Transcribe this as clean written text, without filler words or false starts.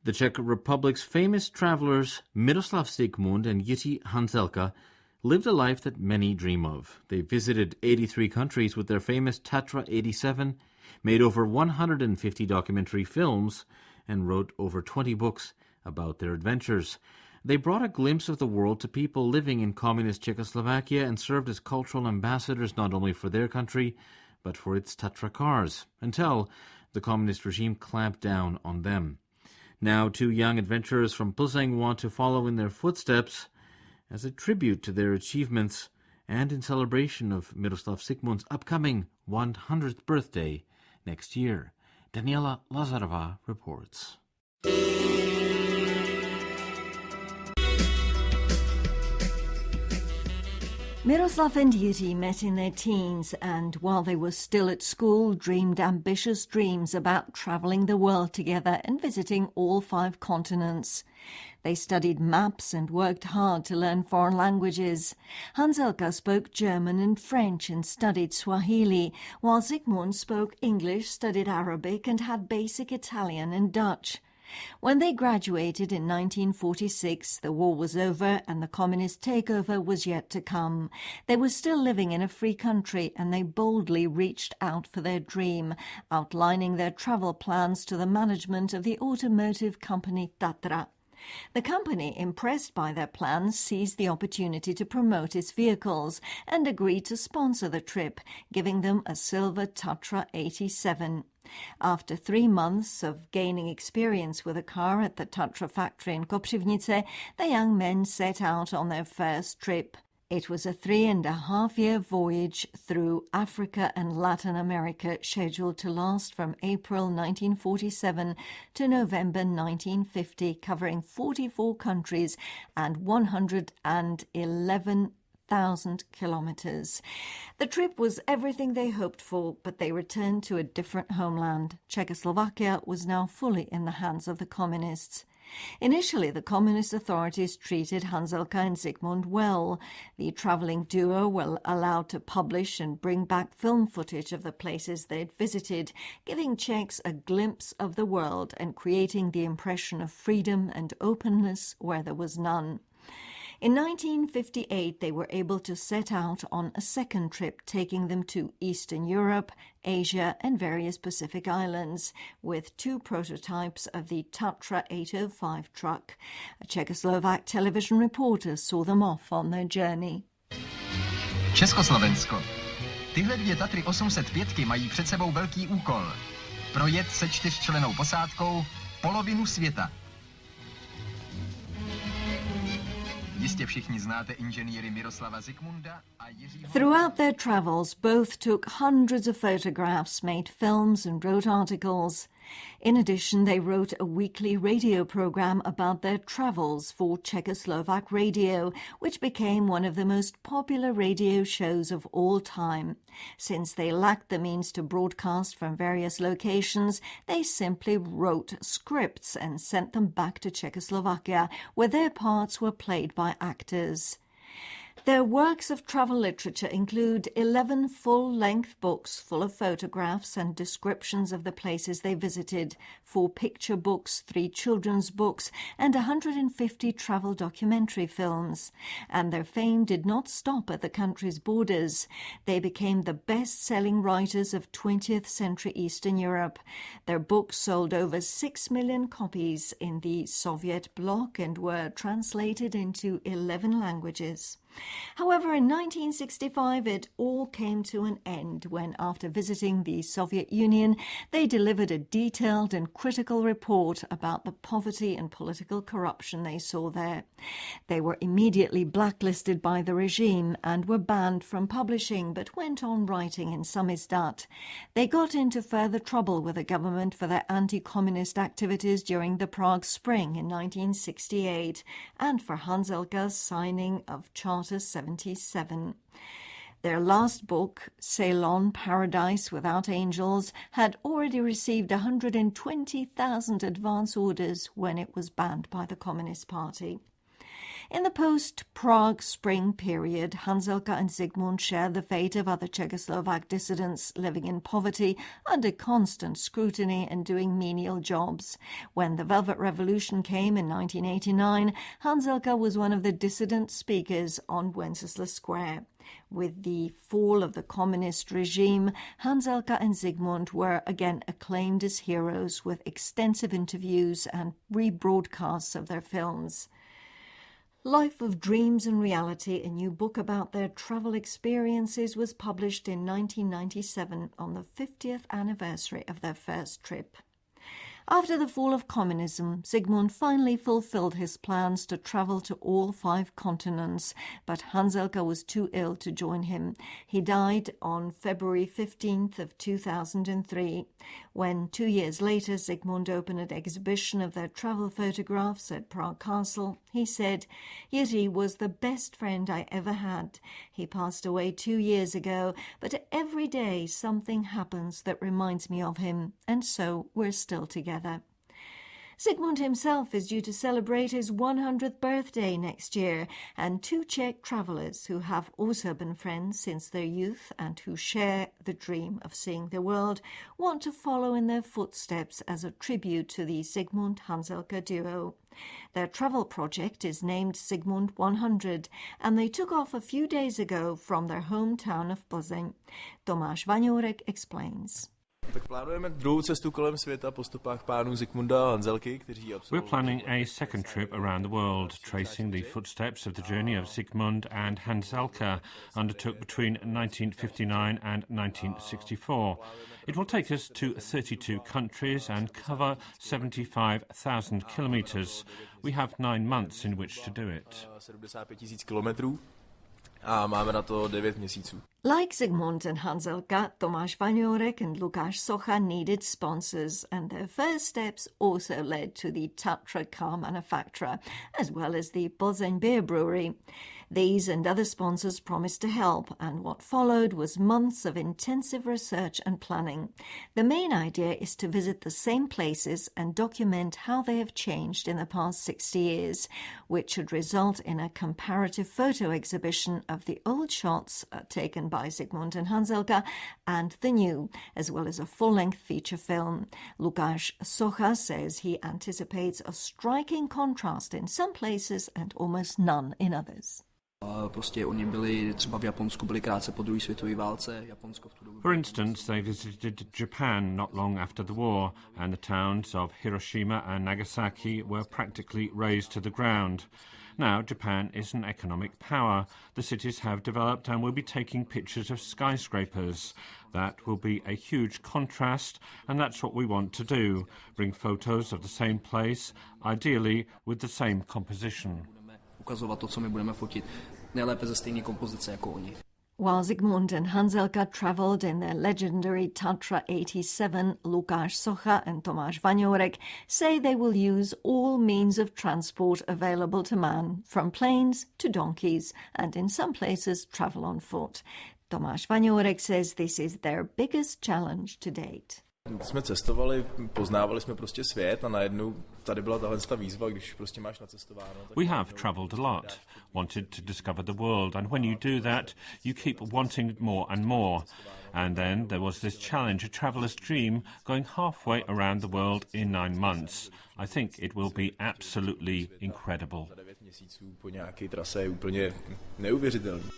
The Czech Republic's famous travelers Miroslav Zikmund and Hanzelka lived a life that many dream of. They visited 83 countries with their famous Tatra 87, made over 150 documentary films, and wrote over 20 books about their adventures. They brought a glimpse of the world to people living in communist Czechoslovakia and served as cultural ambassadors not only for their country, but for its Tatra cars, until the communist regime clamped down on them. Now, two young adventurers from Plzeň want to follow in their footsteps as a tribute to their achievements and in celebration of Miroslav Zikmund's upcoming 100th birthday next year. Daniela Lazarova reports. Miroslav and Jiří met in their teens and, while they were still at school, dreamed ambitious dreams about travelling the world together and visiting all 5 continents. They studied maps and worked hard to learn foreign languages. Hanzelka spoke German and French and studied Swahili, while Zikmund spoke English, studied Arabic and had basic Italian and Dutch. When they graduated in 1946, the war was over and the communist takeover was yet to come. They were still living in a free country and they boldly reached out for their dream, outlining their travel plans to the management of the automotive company Tatra. The company, impressed by their plans, seized the opportunity to promote its vehicles and agreed to sponsor the trip, giving them a silver Tatra 87. After 3 months of gaining experience with a car at the Tatra factory in Kopřivnice, the young men set out on their first trip. It was a 3.5-year voyage through Africa and Latin America, scheduled to last from April 1947 to November 1950, covering 44 countries and 111,000 kilometers. The trip was everything they hoped for, but they returned to a different homeland. Czechoslovakia was now fully in the hands of the communists. Initially, the communist authorities treated Hanzelka and Zikmund well. The travelling duo were allowed to publish and bring back film footage of the places they'd visited, giving Czechs a glimpse of the world and creating the impression of freedom and openness where there was none. In 1958, they were able to set out on a second trip, taking them to Eastern Europe, Asia and various Pacific islands, with 2 prototypes of the Tatra 805 truck. A Czechoslovak television reporter saw them off on their journey. Československo. Tyhle 2 Tatry 805 mají před sebou velký úkol. Projet se 4člennou posádkou polovinu světa. Throughout their travels, both took hundreds of photographs, made films and wrote articles. In addition, they wrote a weekly radio program about their travels for Czechoslovak radio, which became one of the most popular radio shows of all time. Since they lacked the means to broadcast from various locations, they simply wrote scripts and sent them back to Czechoslovakia, where their parts were played by actors. Their works of travel literature include 11 full-length books full of photographs and descriptions of the places they visited, 4 picture books, 3 children's books, and 150 travel documentary films. And their fame did not stop at the country's borders. They became the best-selling writers of 20th century Eastern Europe. Their books sold over 6 million copies in the Soviet bloc and were translated into 11 languages. However, in 1965 it all came to an end when, after visiting the Soviet Union, they delivered a detailed and critical report about the poverty and political corruption they saw there. They were immediately blacklisted by the regime and were banned from publishing, but went on writing in samizdat. They got into further trouble with the government for their anti-communist activities during the Prague Spring in 1968 and for Hanzelka's signing of Charter 77. Their last book, Ceylon, Paradise Without Angels, had already received 120,000 advance orders when it was banned by the Communist Party. In the post-Prague spring period, Hanzelka and Zikmund share the fate of other Czechoslovak dissidents living in poverty under constant scrutiny and doing menial jobs. When the Velvet Revolution came in 1989, Hanzelka was one of the dissident speakers on Wenceslas Square. With the fall of the communist regime, Hanzelka and Zikmund were again acclaimed as heroes with extensive interviews and rebroadcasts of their films. Life of Dreams and Reality, a new book about their travel experiences, was published in 1997 on the 50th anniversary of their first trip. After the fall of communism, Zikmund finally fulfilled his plans to travel to all 5 continents, but Hanzelka was too ill to join him. He died on February 15th of 2003. When 2 years later Zikmund opened an exhibition of their travel photographs at Prague Castle, he said, "Jiří was the best friend I ever had. He passed away 2 years ago, but every day something happens that reminds me of him, and so we're still together." Zikmund himself is due to celebrate his 100th birthday next year, and 2 Czech travellers who have also been friends since their youth and who share the dream of seeing the world want to follow in their footsteps as a tribute to the Zikmund-Hanzelka duo. Their travel project is named Zikmund 100, and they took off a few days ago from their hometown of Plzeň. Tomáš Vaňourek explains. Tak plánujeme druhou cestu kolem světa po stopách pánů Zikmunda a Hanzelky, kteří We're planning a second trip around the world, tracing the footsteps of the journey of Zikmund and Hanzelka, undertook between 1959 and 1964. It will take us to 32 countries and cover 75,000 kilometres. We have 9 months in which to do it. 75 000 kilometrů a máme na to 9 měsíců. Like Zikmund and Hanzelka, Tomáš Vaňourek and Lukáš Socha needed sponsors, and their first steps also led to the Tatra car manufacturer, as well as the Plzeň beer brewery. These and other sponsors promised to help, and what followed was months of intensive research and planning. The main idea is to visit the same places and document how they have changed in the past 60 years, which should result in a comparative photo exhibition of the old shots taken by Zikmund and Hanzelka and the new, as well as a full-length feature film. Lukáš Socha says he anticipates a striking contrast in some places and almost none in others. For instance, they visited Japan not long after the war, and the towns of Hiroshima and Nagasaki were practically razed to the ground. Now Japan is an economic power. The cities have developed and will be taking pictures of skyscrapers. That will be a huge contrast, and that's what we want to do. Bring photos of the same place, ideally with the same composition. While Zikmund and Hanzelka travelled in their legendary Tatra 87, Lukáš Socha and Tomáš Vaňourek say they will use all means of transport available to man, from planes to donkeys, and in some places travel on foot. Tomáš Vaňourek says this is their biggest challenge to date. Jsme cestovali, poznávali jsme prostě svět a najednou tady byla tahle výzva, když prostě máš nacestováno. We have travelled a lot, wanted to discover the world, and when you do that, you keep wanting more and more. And then there was this challenge, a traveller's dream, going halfway around the world in 9 months. I think it will be absolutely incredible. 9 měsíců po nějaké trase je úplně neuvěřitelný.